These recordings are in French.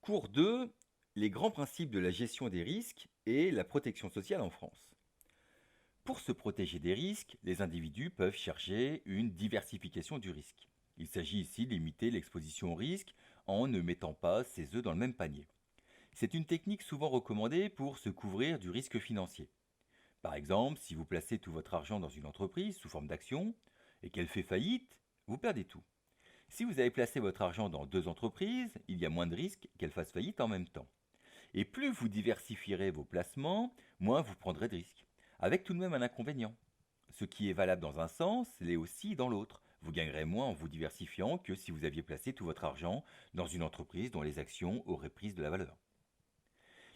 Cours 2, les grands principes de la gestion des risques et la protection sociale en France. Pour se protéger des risques, les individus peuvent chercher une diversification du risque. Il s'agit ici de limiter l'exposition au risque en ne mettant pas ses œufs dans le même panier. C'est une technique souvent recommandée pour se couvrir du risque financier. Par exemple, si vous placez tout votre argent dans une entreprise sous forme d'action et qu'elle fait faillite, vous perdez tout. Si vous avez placé votre argent dans deux entreprises, il y a moins de risques qu'elles fassent faillite en même temps. Et plus vous diversifierez vos placements, moins vous prendrez de risques. Avec tout de même un inconvénient. Ce qui est valable dans un sens l'est aussi dans l'autre. Vous gagnerez moins en vous diversifiant que si vous aviez placé tout votre argent dans une entreprise dont les actions auraient pris de la valeur.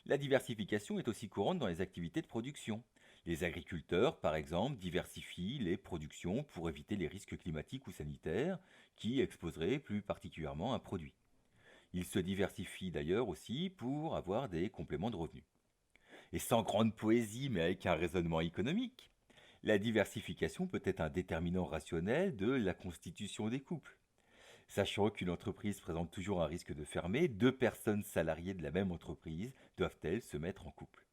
La diversification est aussi courante dans les activités de production. Les agriculteurs, par exemple, diversifient les productions pour éviter les risques climatiques ou sanitaires qui exposeraient plus particulièrement un produit. Ils se diversifient d'ailleurs aussi pour avoir des compléments de revenus. Et sans grande poésie, mais avec un raisonnement économique, la diversification peut être un déterminant rationnel de la constitution des couples. Sachant qu'une entreprise présente toujours un risque de fermer, deux personnes salariées de la même entreprise doivent-elles se mettre en couple.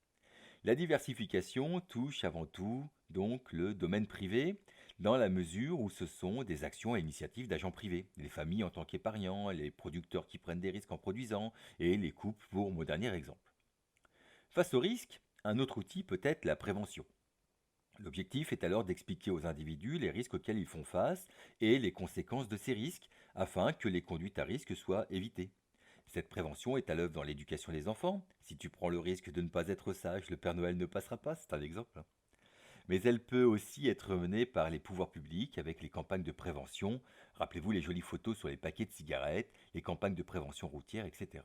La diversification touche avant tout donc le domaine privé, dans la mesure où ce sont des actions à initiative d'agents privés, les familles en tant qu'épargnants, les producteurs qui prennent des risques en produisant, et les couples pour mon dernier exemple. Face au risque, un autre outil peut être la prévention. L'objectif est alors d'expliquer aux individus les risques auxquels ils font face et les conséquences de ces risques, afin que les conduites à risque soient évitées. Cette prévention est à l'œuvre dans l'éducation des enfants. Si tu prends le risque de ne pas être sage, le Père Noël ne passera pas, c'est un exemple. Mais elle peut aussi être menée par les pouvoirs publics avec les campagnes de prévention. Rappelez-vous les jolies photos sur les paquets de cigarettes, les campagnes de prévention routière, etc.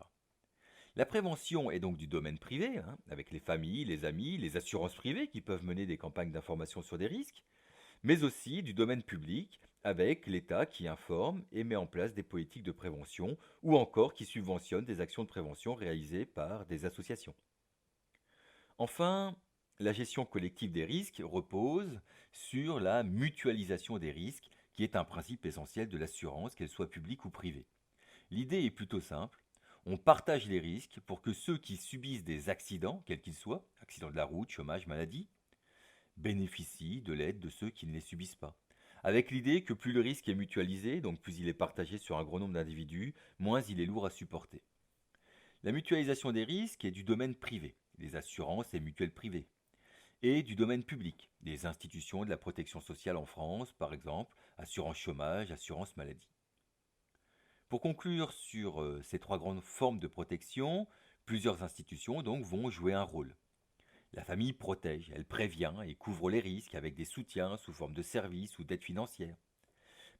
La prévention est donc du domaine privé, avec les familles, les amis, les assurances privées qui peuvent mener des campagnes d'information sur des risques, mais aussi du domaine public, avec l'État qui informe et met en place des politiques de prévention, ou encore qui subventionne des actions de prévention réalisées par des associations. Enfin, la gestion collective des risques repose sur la mutualisation des risques, qui est un principe essentiel de l'assurance, qu'elle soit publique ou privée. L'idée est plutôt simple. On partage les risques pour que ceux qui subissent des accidents, quels qu'ils soient, accidents de la route, chômage, maladie, bénéficient de l'aide de ceux qui ne les subissent pas. Avec l'idée que plus le risque est mutualisé, donc plus il est partagé sur un grand nombre d'individus, moins il est lourd à supporter. La mutualisation des risques est du domaine privé, les assurances et mutuelles privées, et du domaine public, les institutions de la protection sociale en France, par exemple, assurance chômage, assurance maladie. Pour conclure sur ces trois grandes formes de protection, plusieurs institutions donc vont jouer un rôle. La famille protège, elle prévient et couvre les risques avec des soutiens sous forme de services ou d'aides financières.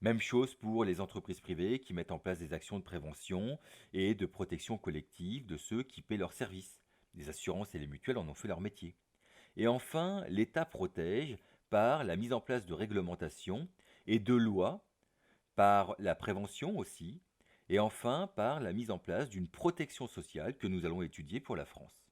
Même chose pour les entreprises privées qui mettent en place des actions de prévention et de protection collective de ceux qui paient leurs services. Les assurances et les mutuelles en ont fait leur métier. Et enfin, l'État protège par la mise en place de réglementations et de lois, par la prévention aussi, et enfin par la mise en place d'une protection sociale que nous allons étudier pour la France.